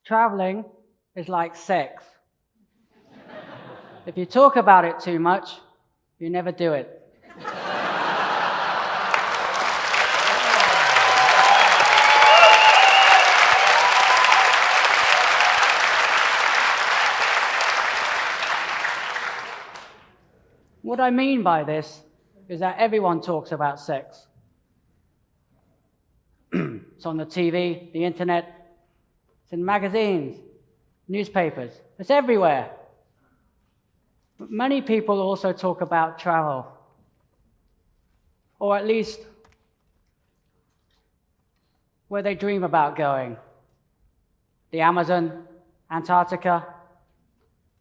Traveling is like sex. If you talk about it too much, you never do it. What I mean by this is that everyone talks about sex. It's on the TV, the internet, it's in magazines, newspapers, it's everywhere. But many people also talk about travel, or at least where they dream about going. The Amazon, Antarctica,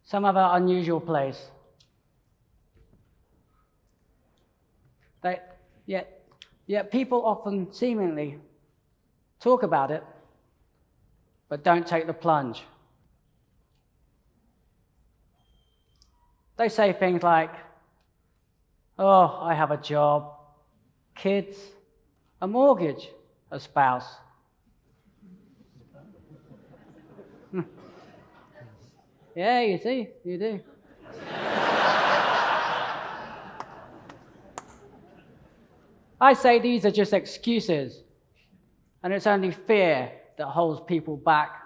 some other unusual place. Yet people often seemingly talk about it, but don't take the plunge. They say things like, oh, I have a job, kids, a mortgage, a spouse. Yeah, you see, you do. I say these are just excuses, and it's only fear that holds people back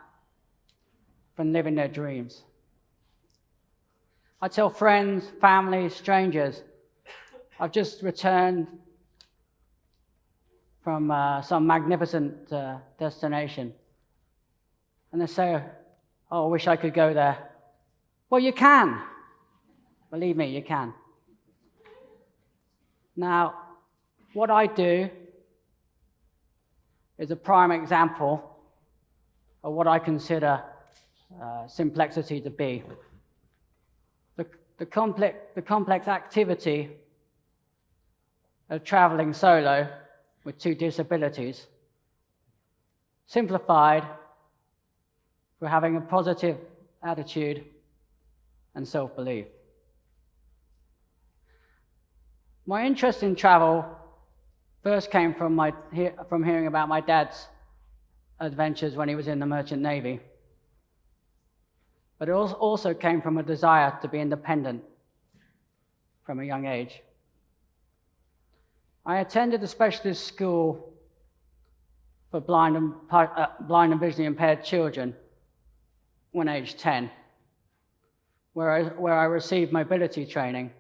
from living their dreams. I tell friends, family, strangers, I've just returned from some magnificent destination, and they say, oh, I wish I could go there. Well, you can. Believe me, you can. Now, what I do is a prime example of what I consider simplexity to be. The complex activity of traveling solo with 2 disabilities, simplified for having a positive attitude and self-belief. My interest in travel first came from hearing about my dad's adventures when he was in the Merchant Navy. But it also came from a desire to be independent from a young age. I attended a specialist school for blind and visually impaired children when aged 10, where I received mobility training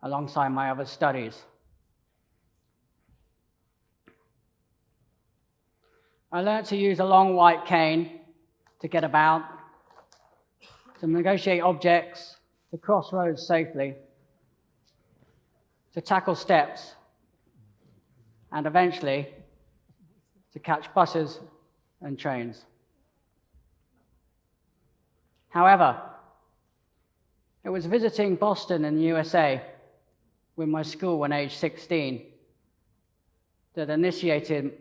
alongside my other studies. I learned to use a long white cane to get about, to negotiate objects, to cross roads safely, to tackle steps, and eventually to catch buses and trains. However, it was visiting Boston in the USA with my school when aged 16 that initiated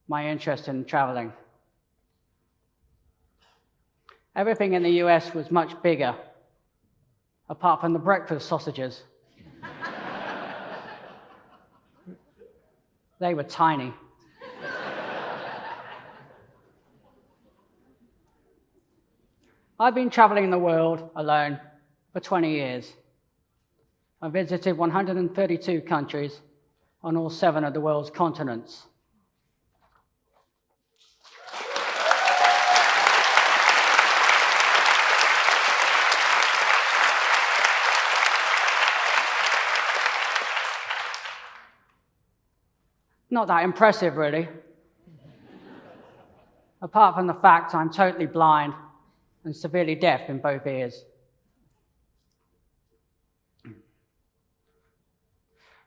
my interest in traveling. Everything in the US was much bigger, apart from the breakfast sausages. They were tiny. I've been traveling the world alone for 20 years. I visited 132 countries on all 7 of the world's continents. Not that impressive, really. Apart from the fact I'm totally blind and severely deaf in both ears.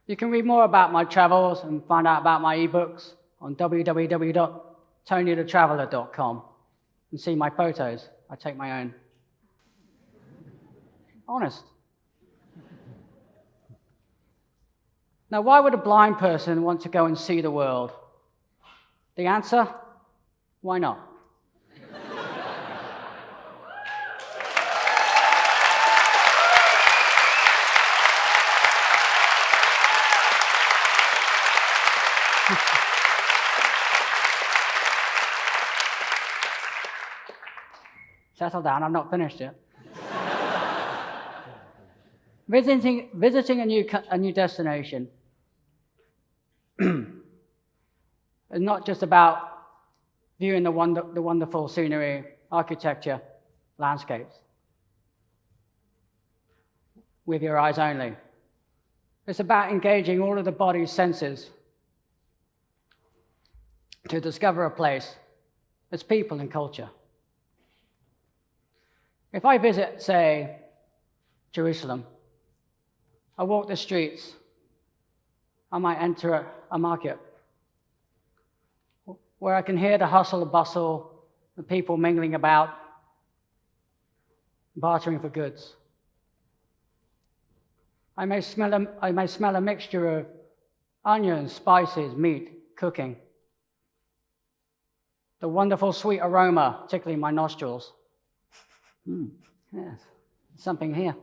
You can read more about my travels and find out about my ebooks on www.tonythetraveler.com and see my photos. I take my own. Honest. Now, why would a blind person want to go and see the world? The answer? Why not? Settle down, I've not finished yet. Visiting a new destination is not just about viewing the wonderful scenery, architecture, landscapes with your eyes only. It's about engaging all of the body's senses to discover a place, its people and culture. If I visit, say, Jerusalem, I walk the streets, I might enter a market where I can hear the hustle and bustle, the people mingling about, bartering for goods. I may smell a mixture of onions, spices, meat, cooking. The wonderful sweet aroma tickling my nostrils. Yes, something here.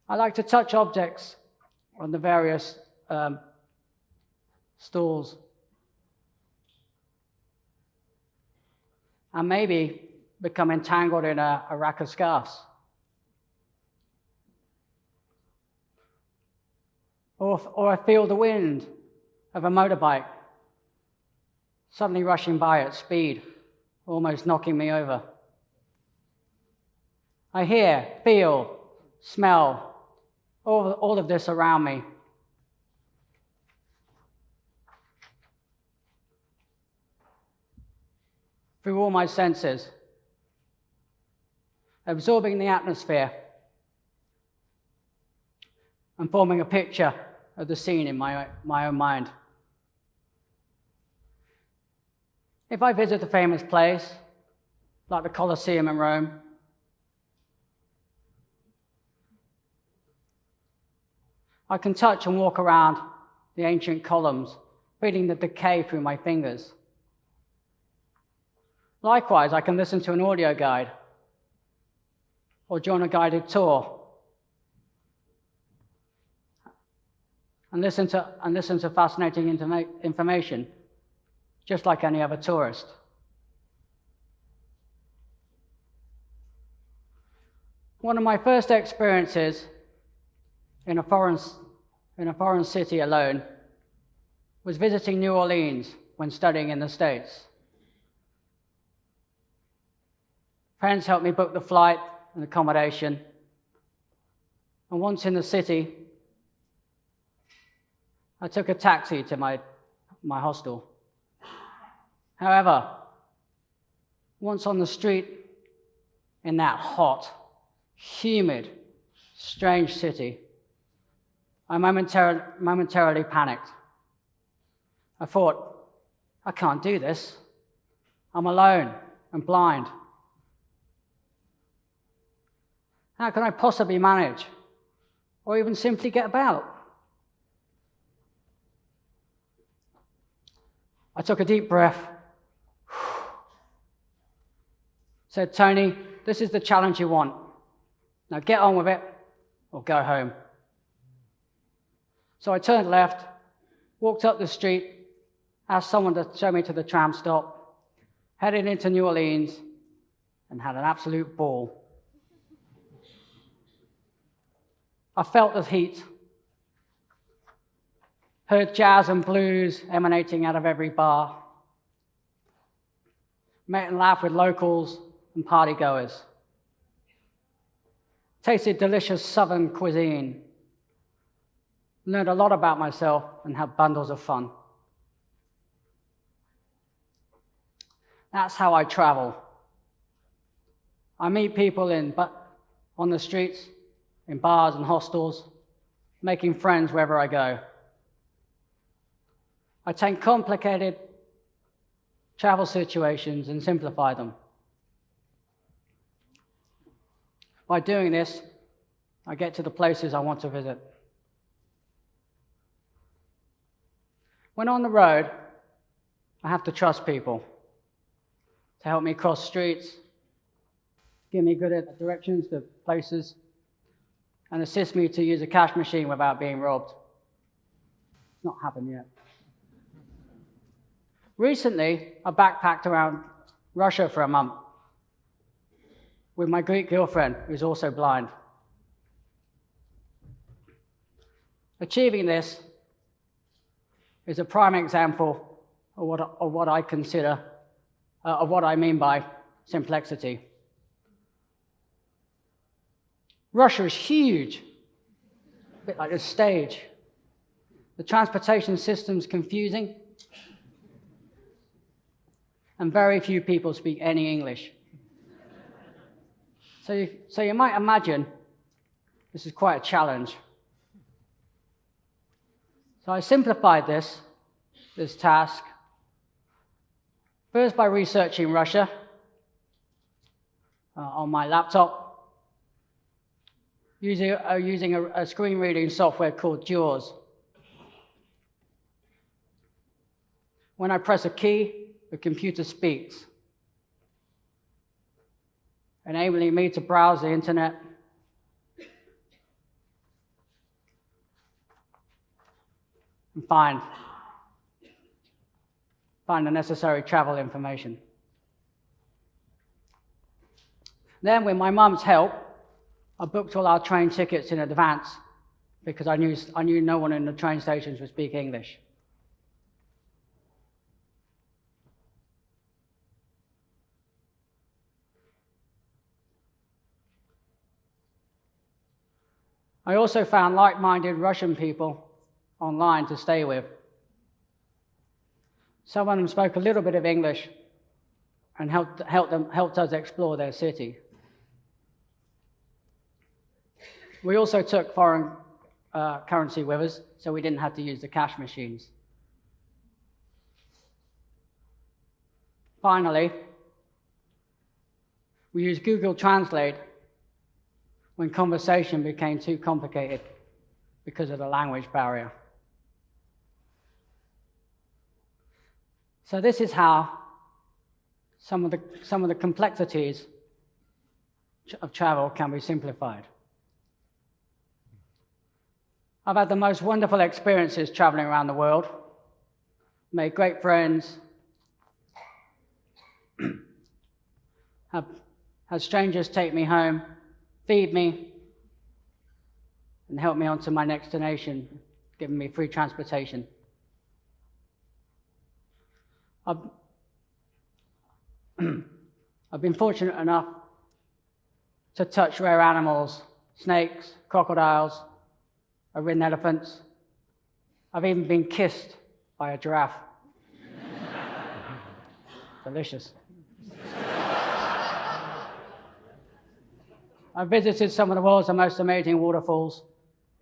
I like to touch objects on the various stalls. And maybe become entangled in a rack of scarves. Or I feel the wind of a motorbike suddenly rushing by at speed, almost knocking me over. I hear, feel, smell, all of this around me. Through all my senses, absorbing the atmosphere and forming a picture of the scene in my own mind. If I visit a famous place, like the Colosseum in Rome, I can touch and walk around the ancient columns, feeling the decay through my fingers. Likewise, I can listen to an audio guide or join a guided tour and listen to fascinating information, just like any other tourist. One of my first experiences in a foreign city alone was visiting New Orleans when studying in the States. Friends helped me book the flight and accommodation, and once in the city, I took a taxi to my hostel. However, once on the street in that hot, humid, strange city, I momentarily panicked. I thought, I can't do this. I'm alone and blind. How can I possibly manage, or even simply get about? I took a deep breath, said, Tony, this is the challenge you want. Now get on with it, or go home. So I turned left, walked up the street, asked someone to show me to the tram stop, headed into New Orleans, and had an absolute ball. I felt the heat, heard jazz and blues emanating out of every bar, met and laughed with locals and partygoers, tasted delicious Southern cuisine, learned a lot about myself, and had bundles of fun. That's how I travel. I meet people on the streets, in bars and hostels, making friends wherever I go. I take complicated travel situations and simplify them. By doing this, I get to the places I want to visit. When on the road, I have to trust people to help me cross streets, give me good directions to places, and assist me to use a cash machine without being robbed. It's not happened yet. Recently, I backpacked around Russia for a month with my Greek girlfriend, who's also blind. Achieving this is a prime example of what I consider, of what I mean by simplexity. Russia is huge, a bit like a stage. The transportation system's confusing, and very few people speak any English. So you might imagine this is quite a challenge. So I simplified this task, first by researching Russia on my laptop, using a screen reading software called JAWS. When I press a key, the computer speaks, enabling me to browse the internet and find the necessary travel information. Then, with my mum's help, I booked all our train tickets in advance because I knew no one in the train stations would speak English. I also found like-minded Russian people online to stay with. Some of them spoke a little bit of English and helped us explore their city. We also took foreign currency with us, so we didn't have to use the cash machines. Finally, we used Google Translate when conversation became too complicated because of the language barrier. So this is how some of the complexities of travel can be simplified. I've had the most wonderful experiences traveling around the world, made great friends, had strangers take me home, feed me, and help me on to my next destination, giving me free transportation. I've been fortunate enough to touch rare animals, snakes, crocodiles, I've ridden elephants. I've even been kissed by a giraffe. Delicious. I've visited some of the world's most amazing waterfalls: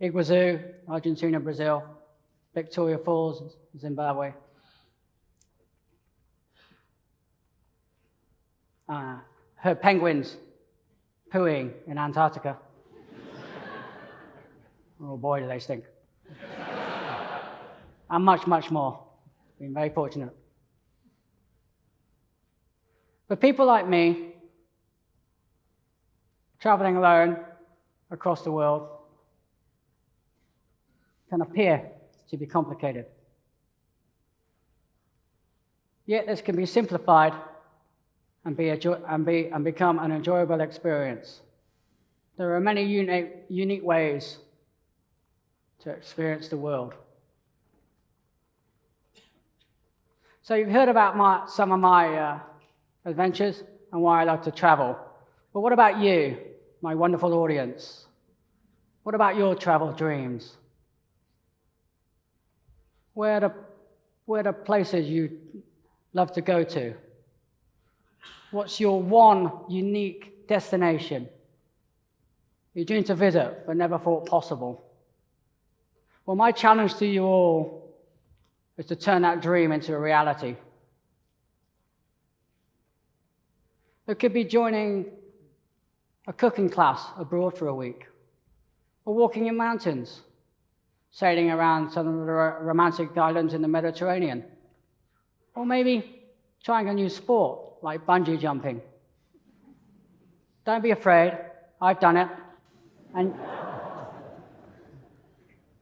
Iguazu, Argentina, Brazil; Victoria Falls, Zimbabwe; heard penguins pooing in Antarctica. Oh boy, do they stink. And much, much more. Been very fortunate. For people like me, traveling alone across the world can appear to be complicated. Yet this can be simplified and become an enjoyable experience. There are many unique ways to experience the world. So you've heard about some of my adventures and why I love to travel. But what about you, my wonderful audience? What about your travel dreams? Where are the places you'd love to go to? What's your one unique destination you dream to visit but never thought possible? Well, my challenge to you all is to turn that dream into a reality. It could be joining a cooking class abroad for a week, or walking in mountains, sailing around some of the romantic islands in the Mediterranean, or maybe trying a new sport like bungee jumping. Don't be afraid, I've done it.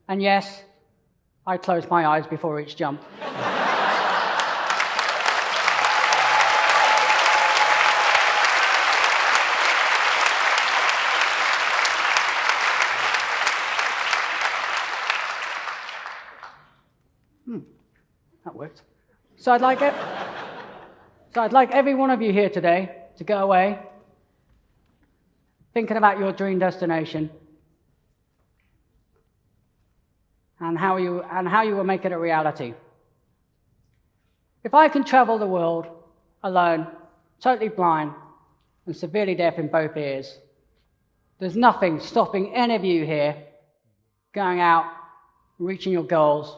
And yes, I close my eyes before each jump. That worked. So I'd like every one of you here today to go away thinking about your dream destination and how you will make it a reality. If I can travel the world alone, totally blind, and severely deaf in both ears, there's nothing stopping any of you here going out, reaching your goals,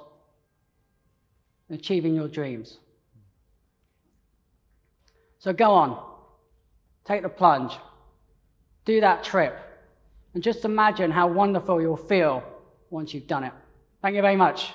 and achieving your dreams. So go on, take the plunge, do that trip, and just imagine how wonderful you'll feel once you've done it. Thank you very much.